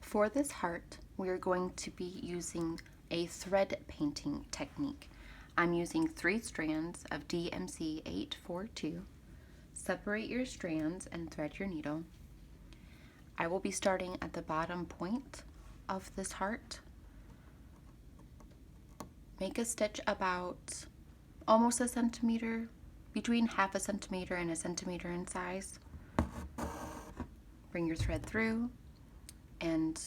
For this heart, we are going to be using a thread painting technique. I'm using 3 strands of DMC 842. Separate your strands and thread your needle. I will be starting at the bottom point of this heart. Make a stitch about almost a centimeter, between half a centimeter and a centimeter in size. Bring your thread through and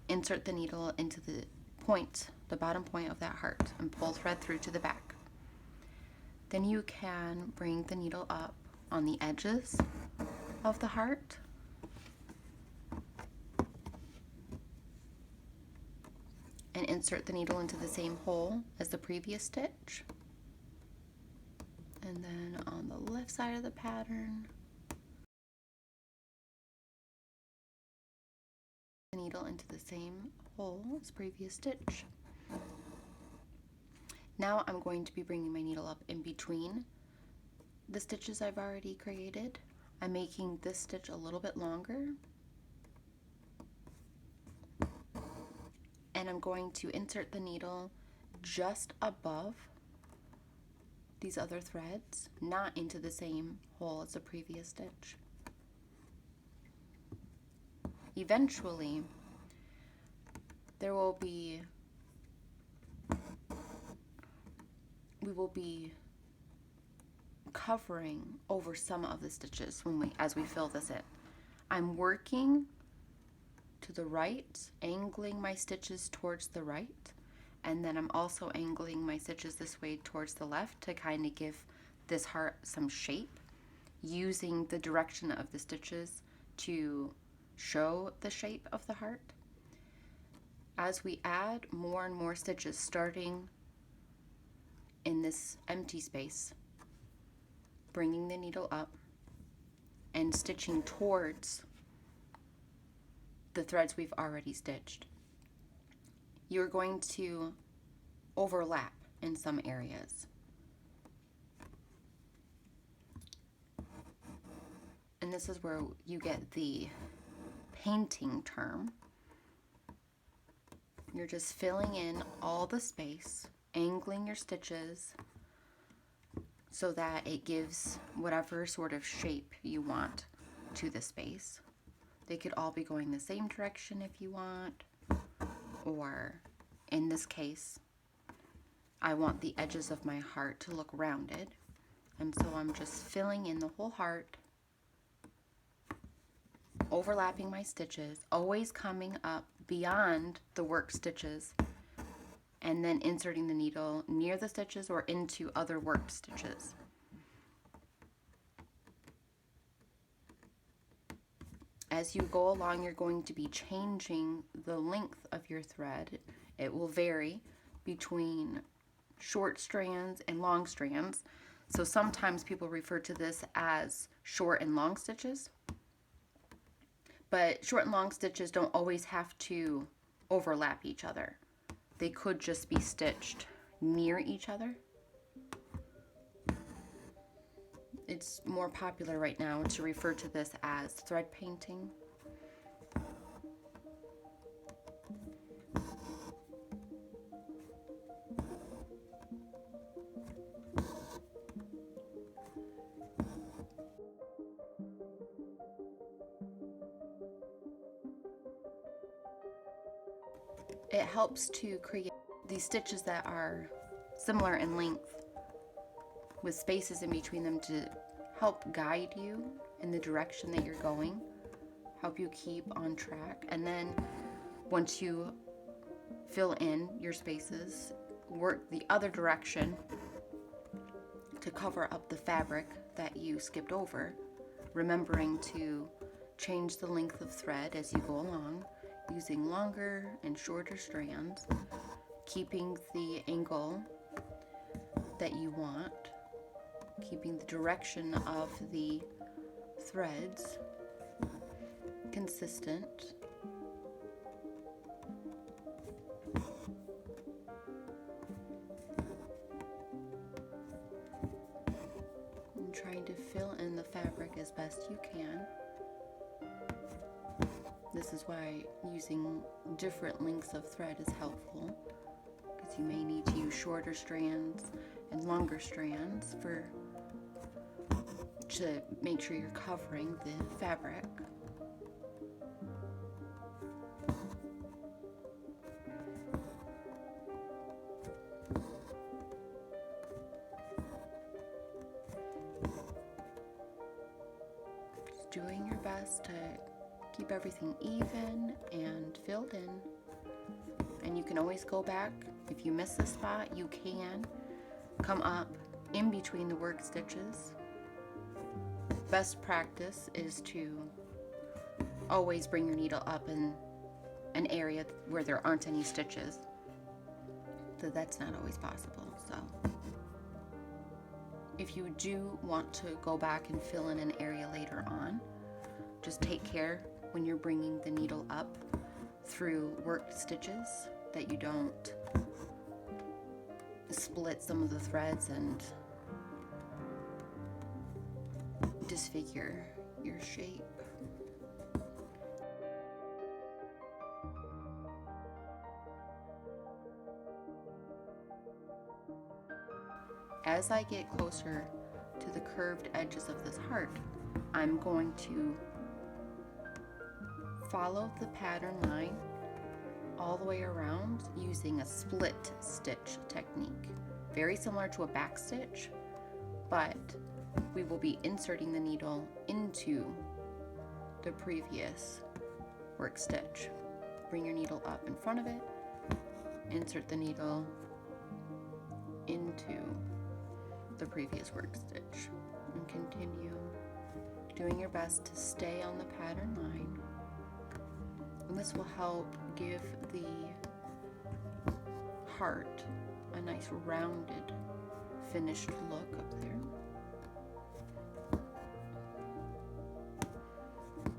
insert the needle into the point, the bottom point of that heart, and pull thread through to the back. Then you can bring the needle up on the edges of the heart and insert the needle into the same hole as the previous stitch. And then on the left side of the pattern, the needle into the same hole as previous stitch. Now I'm going to be bringing my needle up in between the stitches I've already created. I'm making this stitch a little bit longer, and I'm going to insert the needle just above these other threads, not into the same hole as the previous stitch. Eventually, we will be covering over some of the stitches as we fill this in. I'm working to the right, angling my stitches towards the right, and then I'm also angling my stitches this way towards the left to kind of give this heart some shape, using the direction of the stitches to show the shape of the heart. As we add more and more stitches, starting in this empty space, bringing the needle up and stitching towards the threads we've already stitched, you're going to overlap in some areas. And this is where you get the painting term. You're just filling in all the space, angling your stitches so that it gives whatever sort of shape you want to the space. They could all be going the same direction if you want, or in this case, I want the edges of my heart to look rounded, and so I'm just filling in the whole heart, overlapping my stitches, always coming up beyond the work stitches, and then inserting the needle near the stitches or into other worked stitches. As you go along, you're going to be changing the length of your thread. It will vary between short strands and long strands. So sometimes people refer to this as short and long stitches. But short and long stitches don't always have to overlap each other. They could just be stitched near each other. It's more popular right now to refer to this as thread painting. It helps to create these stitches that are similar in length with spaces in between them to help guide you in the direction that you're going, help you keep on track. And then once you fill in your spaces, work the other direction to cover up the fabric that you skipped over, remembering to change the length of thread as you go along, using longer and shorter strands, keeping the angle that you want, keeping the direction of the threads consistent. And trying to fill in the fabric as best you can. This is why using different lengths of thread is helpful, because you may need to use shorter strands and longer strands to make sure you're covering the fabric. Just doing your best to keep everything even and filled in. And you can always go back. If you miss the spot, you can come up in between the work stitches. Best practice is to always bring your needle up in an area where there aren't any stitches. So that's not always possible. So if you do want to go back and fill in an area later on, just take care when you're bringing the needle up through worked stitches that you don't split some of the threads and disfigure your shape. As I get closer to the curved edges of this heart, I'm going to follow the pattern line all the way around using a split stitch technique. Very similar to a back stitch, but we will be inserting the needle into the previous work stitch. Bring your needle up in front of it, insert the needle into the previous work stitch, and continue doing your best to stay on the pattern line. And this will help give the heart a nice rounded finished look up there.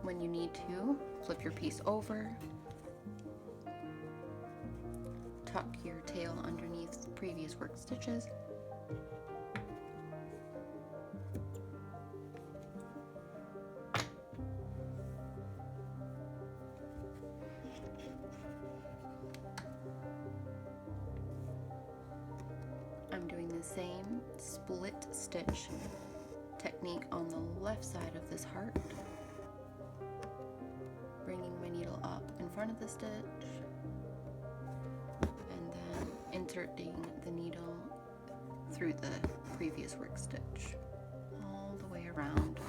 When you need to, flip your piece over, tuck your tail underneath the previous work stitches, I'm doing the same split stitch technique on the left side of this heart, bringing my needle up in front of the stitch and then inserting the needle through the previous work stitch all the way around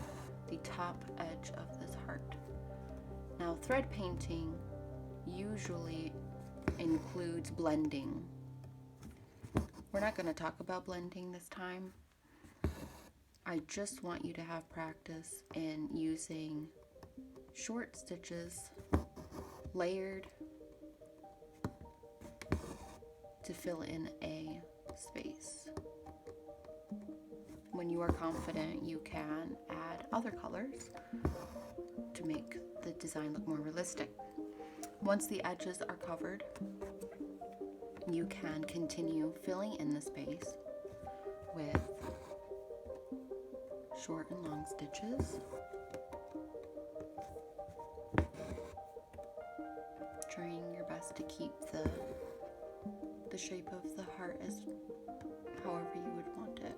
the top edge of this heart. Now, thread painting usually includes blending. We're not going to talk about blending this time. I just want you to have practice in using short stitches layered to fill in a space. When you are confident, you can add other colors to make the design look more realistic. Once the edges are covered, you can continue filling in the space with short and long stitches, trying your best to keep the shape of the heart as however you would want it.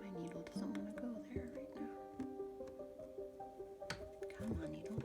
My needle doesn't want to go there right now. Come on, needle.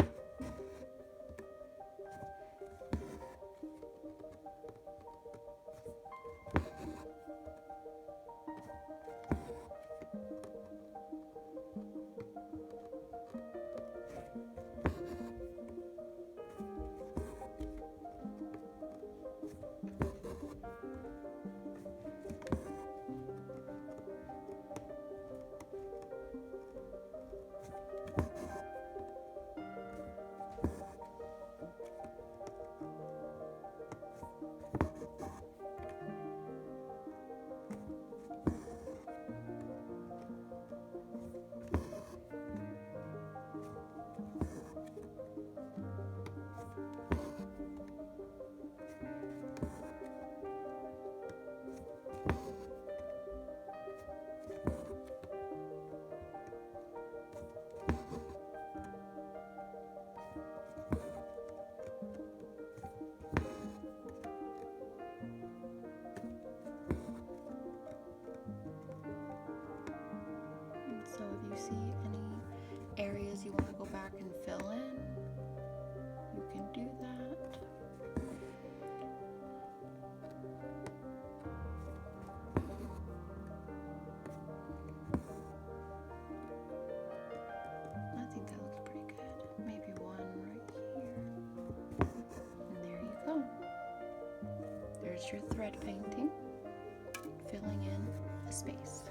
There's your thread painting, filling in the space.